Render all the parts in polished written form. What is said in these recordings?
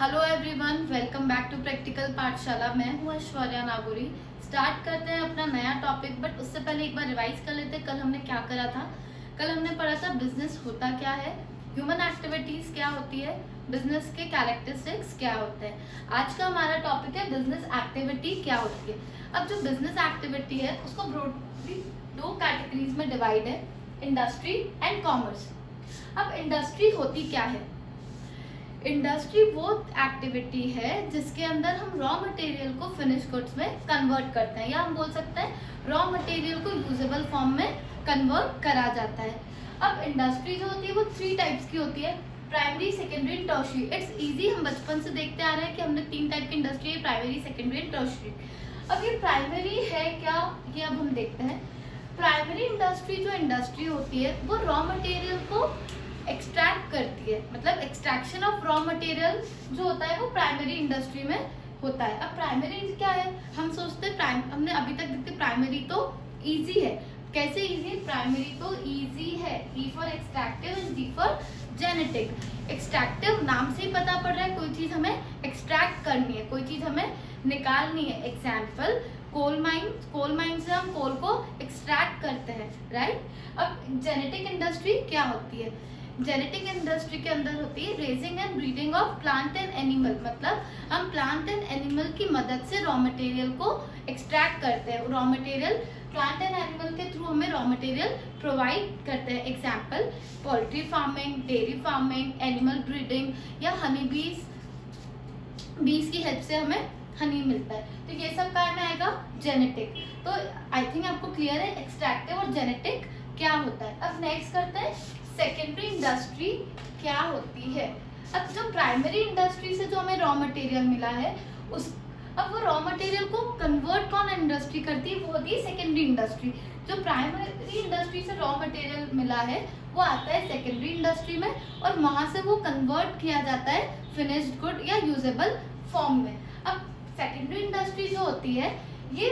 Hello everyone, welcome back to practical Pathshala. मैं हूँ Aishwarya Nagauri. Start करते हैं अपना नया टॉपिक, बट उससे पहले एक बार रिवाइज कर लेते हैं कल हमने क्या करा था। कल हमने पढ़ा था बिजनेस होता क्या है, ह्यूमन एक्टिविटीज क्या होती है, बिजनेस के कैरेक्टरिस्टिक्स क्या होते हैं। आज का हमारा टॉपिक है बिजनेस एक्टिविटी क्या होती है। अब जो बिजनेस एक्टिविटी है उसको ब्रॉडली दो कैटेगरीज में डिवाइड है, इंडस्ट्री एंड कॉमर्स। अब इंडस्ट्री होती क्या है? इंडस्ट्री वो एक्टिविटी है जिसके अंदर हम रॉ मटेरियल को फिनिश गुड्स में कन्वर्ट करते हैं, या हम बोल सकते हैं रॉ मटेरियल को यूजेबल फॉर्म में कन्वर्ट करा जाता है। अब इंडस्ट्री जो होती है वो 3 टाइप्स की होती है, primary, secondary and tertiary. It's easy, हम बचपन से देखते आ रहे हैं कि हमने 3 टाइप की इंडस्ट्री है, प्राइमरी, सेकेंडरी एंड टर्शियरी। अब ये प्राइमरी है क्या, ये अब हम देखते हैं। प्राइमरी इंडस्ट्री जो इंडस्ट्री होती है वो रॉ मटेरियल को एक्सट्रैक्ट करती है, मतलब एक्सट्रैक्शन ऑफ रॉ मटेरियल जो होता है वो प्राइमरी इंडस्ट्री में होता है। अब प्राइमरी क्या है, हम सोचते हैं हमने अभी तक देखते प्राइमरी तो इजी है। कैसे इजी? प्राइमरी तो इजी है, E for extractive and G for genetic. Extractive नाम से ही पता पड़ रहा है, कोई चीज हमें एक्सट्रैक्ट करनी है, कोई चीज हमें निकालनी है। एग्जाम्पल कोल माइन से हम कोल को एक्सट्रैक्ट करते हैं, राइट। अब जेनेटिक इंडस्ट्री क्या होती है? जेनेटिक इंडस्ट्री के अंदर होती है raising and breeding of plant and animal, मतलब हम प्लांट एंड एनिमल की मदद से रॉ मटेरियल को एक्सट्रैक्ट करते हैं। Raw material plant and animal के थ्रू हमें रॉ मटेरियल प्रोवाइड करते हैं। Example poultry farming, dairy farming, animal breeding या हनी बीज की हेल्प से हमें हनी मिलता है। तो ये सब काम में आएगा जेनेटिक। तो आई थिंक आपको क्लियर है एक्सट्रैक्टिव और जेनेटिक क्या होता है। अब नेक्स्ट करते हैं सेकेंडरी इंडस्ट्री क्या होती है। अब जो प्राइमरी इंडस्ट्री से जो हमें रॉ मटेरियल मिला है अब वो रॉ मटेरियल को कन्वर्ट कौन इंडस्ट्री करती है, वो होती है सेकेंडरी इंडस्ट्री। जो प्राइमरी इंडस्ट्री से रॉ मटेरियल मिला है वो आता है सेकेंडरी इंडस्ट्री में, और वहां से वो कन्वर्ट किया जाता है फिनिश्ड गुड या यूजेबल फॉर्म में। अब सेकेंडरी इंडस्ट्री जो होती है ये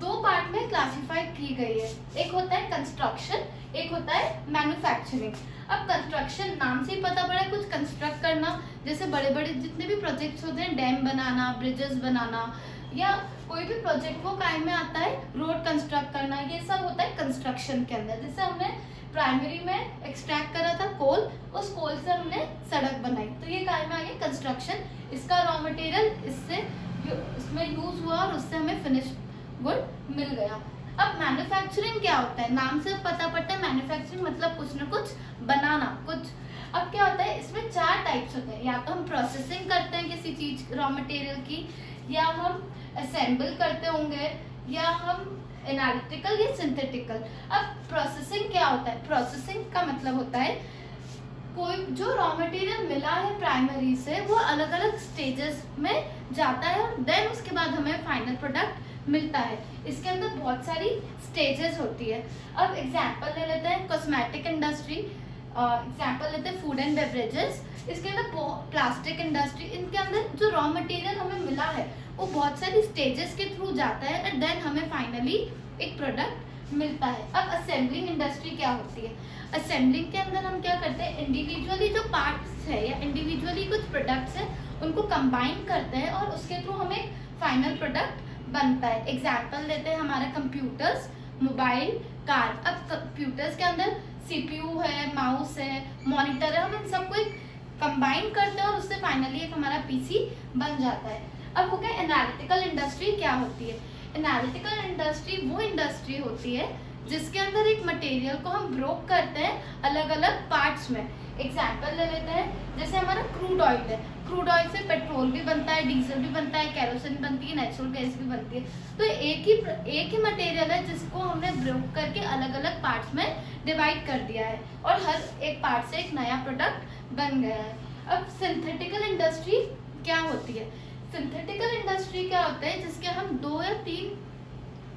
2 पार्ट में क्लासिफाई की गई है। एक होता है कंस्ट्रक्शन, एक होता है मैन्युफैक्चरिंग। अब कंस्ट्रक्शन नाम से ही पता पड़ा है, कुछ कंस्ट्रक्ट करना, जैसे बड़े बड़े जितने भी प्रोजेक्ट्स होते हैं, डैम बनाना, ब्रिजेस बनाना, या कोई भी प्रोजेक्ट वो काम में आता है, रोड कंस्ट्रक्ट करना, ये सब होता है कंस्ट्रक्शन के अंदर। जैसे हमने प्राइमरी में एक्सट्रैक्ट करा था कोल, उस कोल से हमने सड़क बनाई, तो ये काम में आ गया कंस्ट्रक्शन। इसका रॉ मटेरियल इसमें यूज हुआ और उससे हमें फिनिश गुड मिल गया। अब मैन्युफैक्चरिंग क्या होता है? नाम से पता पड़ता है मैन्युफैक्चरिंग मतलब कुछ ना कुछ बनाना, कुछ। अब क्या होता है, इसमें 4 टाइप्स होते हैं। या तो हम प्रोसेसिंग करते हैं किसी चीज रॉ मटेरियल की, या हम असेंबल करते होंगे, या हम एनालिटिकल या सिंथेटिकल। अब प्रोसेसिंग क्या होता है? प्रोसेसिंग का मतलब होता है कोई जो रॉ मटेरियल मिला है प्राइमरी से वो अलग अलग स्टेजेस में जाता है और देन उसके बाद हमें फाइनल प्रोडक्ट मिलता है। इसके अंदर बहुत सारी स्टेजेस होती है। अब एग्जांपल ले लेते हैं कॉस्मेटिक इंडस्ट्री, एग्जांपल लेते हैं फूड एंड बेवरेजेस, इसके अंदर प्लास्टिक इंडस्ट्री। इनके अंदर जो रॉ मटेरियल हमें मिला है वो बहुत सारी स्टेजेस के थ्रू जाता है और देन हमें फाइनली एक प्रोडक्ट मिलता है। अब असेंबलिंग इंडस्ट्री क्या होती है? असेंबलिंग के अंदर हम क्या करते हैं, इंडिविजुअली जो पार्ट्स है या इंडिविजुअली कुछ प्रोडक्ट्स है उनको कंबाइन करते हैं और उसके थ्रू हमें फाइनल प्रोडक्ट बनता है। एग्जाम्पल देते हैं हमारे कंप्यूटर्स, मोबाइल, कार। अब कंप्यूटर्स के अंदर सीपीयू है, माउस है, मॉनिटर है, हम इन सबको एक कंबाइन करते हैं और उससे फाइनली एक हमारा पीसी बन जाता है। अब हो गया एनालिटिकल इंडस्ट्री क्या होती है? एनालिटिकल इंडस्ट्री वो इंडस्ट्री होती है जिसके अंदर एक मटेरियल को हम ब्रोक करते हैं अलग अलग पार्ट्स में। एग्जाम्पल ले लेते हैं, जैसे हमारा क्रूड ऑयल है, क्रूड ऑयल से पेट्रोल भी बनता है, डीजल भी बनता है, केरोसिन बनती है, नेचुरल गैस भी बनती है। तो एक ही मटेरियल है जिसको हमने ब्रोक करके अलग अलग पार्ट्स में डिवाइड कर दिया है और हर एक पार्ट से एक नया प्रोडक्ट बन गया है। अब सिंथेटिकल इंडस्ट्री क्या होती है? सिंथेटिकल इंडस्ट्री क्या होता है, जिसके हम 2 या 3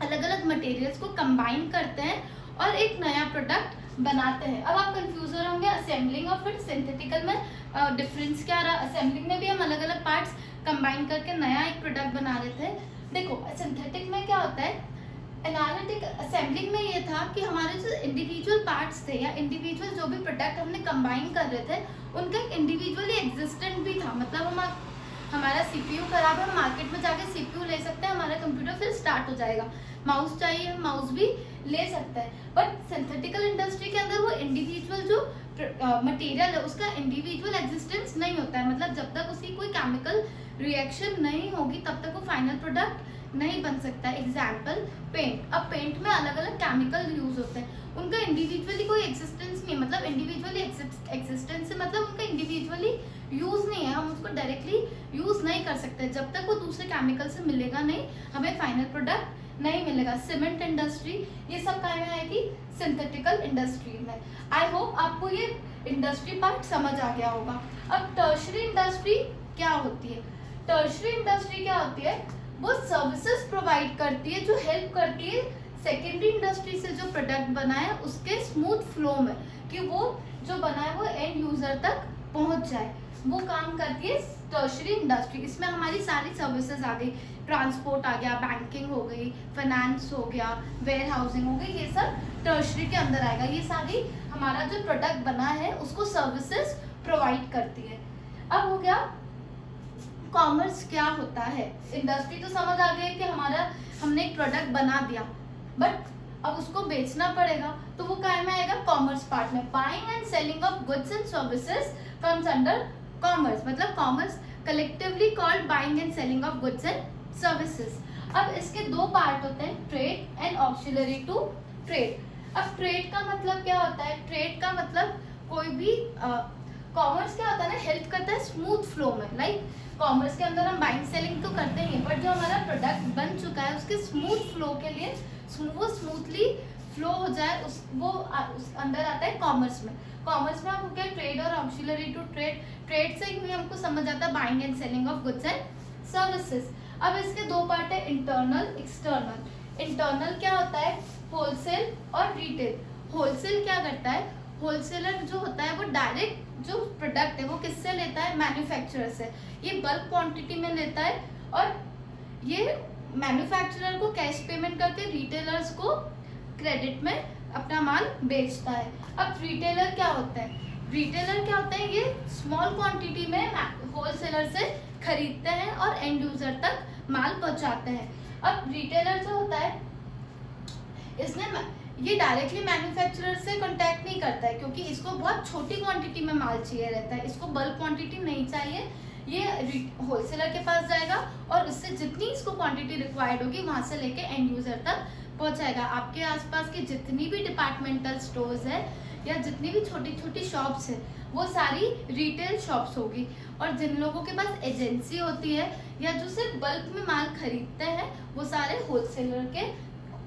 अलग अलग मटेरियल्स को कंबाइन करते हैं और एक नया प्रोडक्ट बनाते हैं। अब आप कंफ्यूज हो रहे होंगे असेंबलिंग और फिर सिंथेटिकल में डिफरेंस क्या रहा। असेंबलिंग में भी हम अलग अलग पार्ट्स कंबाइन करके नया एक प्रोडक्ट बना रहे थे। देखो सिंथेटिक में क्या होता है, एनालिटिक असेंबलिंग में ये था कि हमारे जो इंडिविजुअल पार्ट्स थे या इंडिविजुअल जो भी प्रोडक्ट हमने कंबाइन कर रहे थे उनका एक इंडिविजुअली एग्जिस्टेंट भी था। मतलब हम हमारा सीपीयू खराब है, हम मार्केट में जाके सीपीयू ले सकते हैं, हमारा कंप्यूटर फिर स्टार्ट हो जाएगा। माउस चाहिए, हम माउस भी ले सकते हैं। बट सिंथेटिकल इंडस्ट्री के अंदर वो इंडिविजुअल जो मटेरियल है उसका इंडिविजुअल एग्जिस्टेंस नहीं होता है। मतलब जब तक उसकी कोई केमिकल रिएक्शन नहीं होगी तब तक वो फाइनल प्रोडक्ट नहीं बन सकता। Example paint. अब पेंट में अलग अलग केमिकल यूज होते हैं, उनका इंडिविजुअली कोई एग्जिस्टेंस नहीं। मतलब इंडिविजुअली एग्जिस्टेंस से मतलब उनका इंडिविजुअली यूज नहीं है, हम उसको डायरेक्टली यूज नहीं कर सकते। जब तक वो दूसरे केमिकल से मिलेगा नहीं हमें फाइनल प्रोडक्ट नहीं मिलेगा। सीमेंट इंडस्ट्री ये सब कहाँ में आएगी? सिंथेटिकल इंडस्ट्री में। आई होप आपको ये इंडस्ट्री पार्ट समझ आ गया होगा। अब टर्शरी इंडस्ट्री क्या होती है? टर्शरी इंडस्ट्री क्या होती है? वो सर्विसेज प्रोवाइड करती है जो हेल्प करती है सेकेंडरी इंडस्ट्री से जो प्रोडक्ट बना है उसके स्मूथ फ्लो में, कि वो जो बना है वो एंड यूजर तक पहुंच जाए, वो काम करती है टर्शरी इंडस्ट्री। इसमें हमारी सारी सर्विसेज आ गई, ट्रांसपोर्ट आ गया, बैंकिंग हो गई, फाइनेंस हो गया, वेयर हाउसिंग हो गई, ये सब टर्शरी के अंदर आएगा। ये सारी हमारा जो प्रोडक्ट बना है उसको सर्विसेज प्रोवाइड करती है। अब हो गया कॉमर्स क्या होता है। इंडस्ट्री तो समझ आ गई कि हमारा हमने एक प्रोडक्ट बना दिया बट अब उसको बेचना पड़ेगा, तो वो काय में आएगा? कॉमर्स पार्ट में। Buying and selling of goods and services comes under commerce. मतलब commerce collectively called buying and selling of goods and services. अब इसके दो पार्ट होते हैं, trade and auxiliary to trade. अब ट्रेड का मतलब क्या होता है? ट्रेड का मतलब कोई भी कॉमर्स क्या होता है ना, हेल्प करता है स्मूथ फ्लो में। लाइक कॉमर्स के अंदर हम बाइंग सेलिंग तो करते ही हैं बट जो हमारा प्रोडक्ट बन चुका है उसके स्मूथ फ्लो के लिए वो स्मूथली फ्लो हो जाए उस अंदर आता है कॉमर्स में। कॉमर्स में आपको क्या ट्रेड और ऑक्सिलरी टू ट्रेड। ट्रेड से ही हमको समझ आता है buying and selling of goods and services. अब इसके दो पार्ट है, इंटरनल एक्सटर्नल। इंटरनल क्या होता है? होलसेल और रिटेल। होलसेल क्या करता है? होलसेलर जो होता है वो डायरेक्ट जो प्रोडक्ट है वो किससे लेता है? मैन्युफैक्चरर से। ये बल्क क्वांटिटी में लेता है और ये मैन्युफैक्चरर को कैश पेमेंट करके रिटेलर्स को क्रेडिट में अपना माल बेचता है। अब रिटेलर क्या होता है? रिटेलर क्या होता है? ये स्मॉल क्वांटिटी में होलसेलर से खरीदते हैं और एंड यूजर तक माल पहुंचाते हैं। अब रिटेलर जो होता है इसने ये डायरेक्टली मैन्युफैक्चरर से कांटेक्ट नहीं करता है क्योंकि इसको बहुत छोटी क्वांटिटी में माल चाहिए रहता है, इसको बल्क क्वांटिटी नहीं चाहिए। ये होलसेलर के पास जाएगा और उससे जितनी इसको क्वांटिटी रिक्वायर्ड होगी वहां से लेके एंड यूजर तक पहुंचाएगा। आपके आसपास की जितनी भी डिपार्टमेंटल स्टोर्स है या जितनी भी छोटी छोटी शॉप्स है वो सारी रिटेल शॉप्स होगी। और जिन लोगों के पास एजेंसी होती है या जो सिर्फ बल्क में माल खरीदते हैं वो सारे होलसेलर के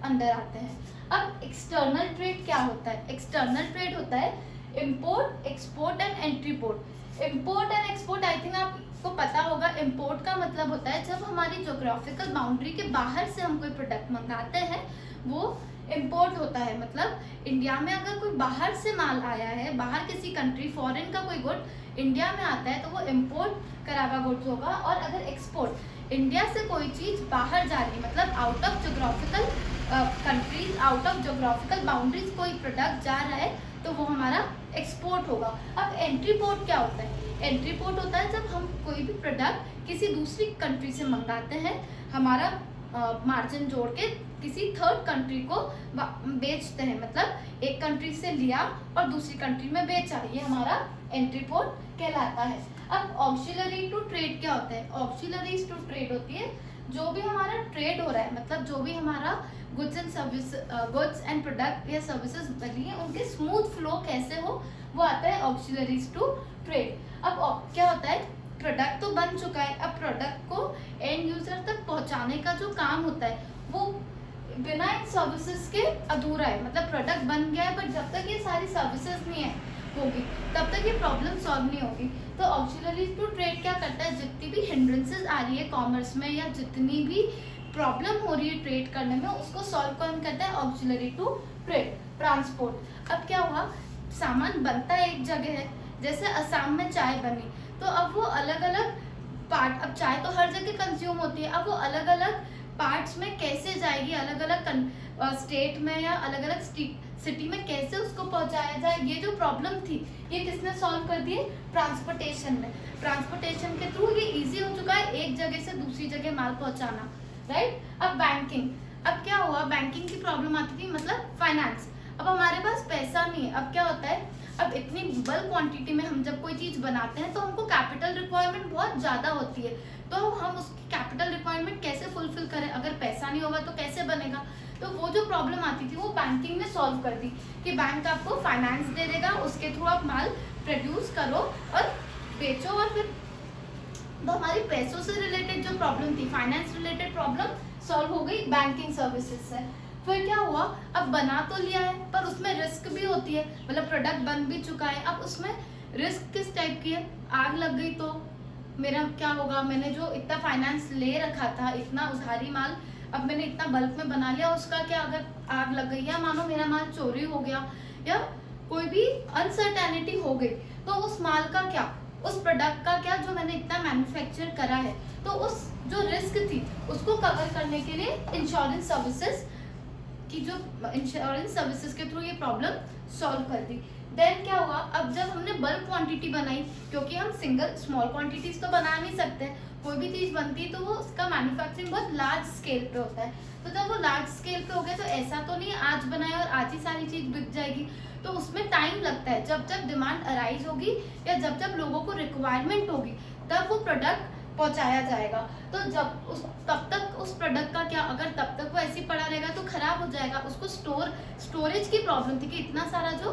अंदर आते हैं। अब एक्सटर्नल ट्रेड क्या होता है? एक्सटर्नल ट्रेड होता है import, export and entry port. Import and export I think आपको पता होगा। इम्पोर्ट का मतलब होता है जब हमारी ज्योग्राफिकल बाउंड्री के बाहर से हम कोई प्रोडक्ट मंगाते हैं वो इम्पोर्ट होता है। मतलब इंडिया में अगर कोई बाहर से माल आया है, बाहर किसी कंट्री फॉरेन का कोई गुड इंडिया में आता है तो वो इम्पोर्ट करा हुआ गुड्स होगा। और अगर एक्सपोर्ट, इंडिया से कोई चीज़ बाहर जा रही है मतलब out of geographical countries, out of geographical boundaries कोई प्रोडक्ट जा रहा है तो वो हमारा एक्सपोर्ट होगा। अब एंट्री पोर्ट क्या होता है? एंट्री पोर्ट होता है जब हम कोई भी प्रोडक्ट किसी दूसरी कंट्री से मंगाते हैं, हमारा मार्जिन जोड़ के किसी थर्ड कंट्री को बेचते हैं। मतलब एक कंट्री से लिया और दूसरी कंट्री में बेचा, ये हमारा एंट्री पोर्ट कहलाता है। अब ऑक्सिलरी टू ट्रेड क्या होता है? ऑक्सिलरीज टू ट्रेड होती है जो भी हमारा ट्रेड हो रहा है, मतलब जो भी हमारा goods and service, goods and product या सर्विसेज बनी है उनके स्मूथ फ्लो कैसे हो वो आता है ऑक्सिलरीज टू ट्रेड। अब क्या होता है? प्रोडक्ट तो बन चुका है, अब प्रोडक्ट को एंड यूजर तक पहुंचाने का जो काम होता है वो बिना इन सर्विसेज के अधूरा है। मतलब प्रोडक्ट बन गया है बट जब तक ये सारी सर्विसेज नहीं है होगी तब तक ये प्रॉब्लम सॉल्व नहीं होगी। तो ऑक्सिलरीज टू ट्रेड क्या करता है? जितनी भी हिंड्रेंसेज आ रही है कॉमर्स में या जितनी भी प्रॉब्लम हो रही है ट्रेड करने में उसको सॉल्व कौन करता है? Auxiliary to trade. ट्रांसपोर्ट, अब क्या हुआ? सामान बनता है एक जगह है, जैसे असम में चाय बनी तो अब वो अलग अलग पार्ट, अब चाय तो हर जगह कंज्यूम होती है, अब वो अलग अलग पार्ट्स में कैसे जाएगी, अलग अलग स्टेट में या अलग अलग सिटी में कैसे उसको पहुंचाया जाए, ये जो प्रॉब्लम थी ये किसने सॉल्व कर दी है, ट्रांसपोर्टेशन ने। ट्रांसपोर्टेशन के थ्रू ये इजी हो चुका है एक जगह से दूसरी जगह माल पहुंचाना, राइट। अब बैंकिंग, अब क्या हुआ, बैंकिंग की प्रॉब्लम आती थी, मतलब फाइनेंस। अब हमारे पास पैसा नहीं है, अब क्या होता है, अब इतनी बल्क क्वांटिटी में हम जब कोई चीज बनाते हैं तो हमको कैपिटल रिक्वायरमेंट बहुत ज्यादा होती है, तो हम उसकी कैपिटल रिक्वायरमेंट कैसे फुलफिल करें, अगर पैसा नहीं होगा तो कैसे बनेगा। तो वो जो प्रॉब्लम आती थी वो बैंकिंग ने सॉल्व कर दी कि बैंक आपको फाइनेंस दे देगा, उसके थ्रू आप माल प्रोड्यूस करो और बेचो, और फिर तो हमारी पैसों से रिलेटेड जो प्रॉब्लम थी, फाइनेंस रिलेटेड प्रॉब्लम सॉल्व हो गई बैंकिंग सर्विसेज से। फिर क्या हुआ, अब बना तो लिया है पर उसमें रिस्क भी होती है, मतलब प्रोडक्ट बन भी चुका है, अब उसमें रिस्क किस टाइप की है, आग लग गई तो मेरा क्या होगा, मैंने जो इतना फाइनेंस ले रखा था, इतना उधारी माल अब मैंने इतना बल्क में बना लिया, उसका क्या अगर आग लग गई या मानो मेरा माल चोरी हो गया या कोई भी अनसर्टेनिटी हो गई, तो उस माल का क्या, उस प्रोडक्ट का क्या जो मैंने इतना मैन्युफैक्चर करा है, तो उस जो रिस्क थी उसको कवर करने के लिए इंश्योरेंस सर्विसेज की, जो इंश्योरेंस सर्विसेज के थ्रू ये प्रॉब्लम सॉल्व कर दी। देन क्या हुआ, अब जब हमने बल्क क्वांटिटी बनाई, क्योंकि हम सिंगल स्मॉल क्वांटिटीज तो बना नहीं सकते, कोई भी चीज बनती है तो वो उसका मैन्युफैक्चरिंग बहुत लार्ज स्केल पे होता है, तो जब वो लार्ज स्केल पे हो गया तो ऐसा तो नहीं आज बनाए और आज ही सारी चीज बिक जाएगी, तो उसमें टाइम लगता है, जब जब डिमांड अराइज होगी या जब जब लोगों को रिक्वायरमेंट होगी तब वो प्रोडक्ट पहुंचाया जाएगा। तो जब तब तक उस प्रोडक्ट का क्या, अगर तब तक वो ऐसे ही पड़ा रहेगा तो खराब हो जाएगा, उसको स्टोरेज की प्रॉब्लम थी कि इतना सारा जो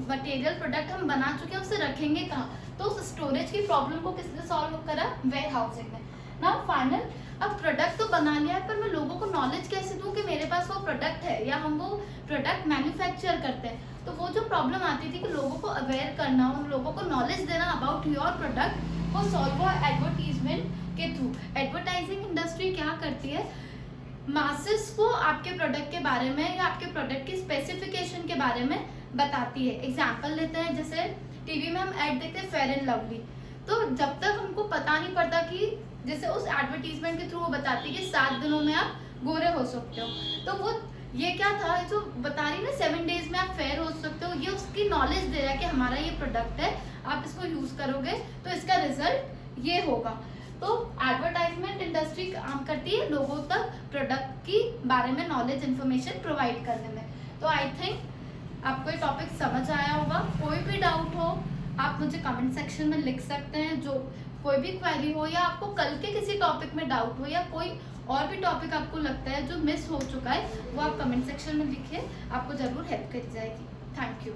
मटेरियल प्रोडक्ट हम बना चुके हैं उसे रखेंगे कहाँ, तो उस स्टोरेज की प्रॉब्लम को किसने सॉल्व करा, वेयर हाउसिंग ने। नाउ फाइनल, अब प्रोडक्ट तो बना लिया है पर मैं लोगों को नॉलेज कैसे दूं कि मेरे पास वो प्रोडक्ट है या हम वो प्रोडक्ट मैन्युफैक्चर करते हैं, तो वो जो प्रॉब्लम आती थी कि लोगों को अवेयर करना, उन लोगों को नॉलेज देना अबाउट योर प्रोडक्ट, वो सॉल्व हुआ एडवर्टीजमेंट के थ्रू। एडवर्टाइजिंग इंडस्ट्री क्या करती है, मासेस को आपके प्रोडक्ट के बारे में या आपके प्रोडक्ट की स्पेसिफिकेशन के बारे में बताती है। एग्जांपल लेते हैं, जैसे टीवी में हम ऐड देखते हैं फेयर एंड लवली, तो जब तक हमको पता नहीं पड़ता कि जैसे उस एडवर्टीजमेंट के थ्रू वो बताती है कि 7 दिनों में आप गोरे हो सकते हो, तो वो ये क्या था जो बता रही ना 7 डेज में आप फेयर हो सकते हो, ये उसकी नॉलेज दे रहा है कि हमारा ये प्रोडक्ट है, आप इसको यूज करोगे तो इसका रिजल्ट ये होगा। तो एडवर्टाइजमेंट इंडस्ट्री काम करती है लोगों तक प्रोडक्ट की बारे में नॉलेज इन्फॉर्मेशन प्रोवाइड करने में। तो आई थिंक आपको ये टॉपिक समझ आया होगा। कोई भी डाउट हो आप मुझे कमेंट सेक्शन में लिख सकते हैं, जो कोई भी क्वेरी हो या आपको कल के किसी टॉपिक में डाउट हो या कोई और भी टॉपिक आपको लगता है जो मिस हो चुका है, वो आप कमेंट सेक्शन में लिखिए, आपको ज़रूर हेल्प करी जाएगी। Thank you.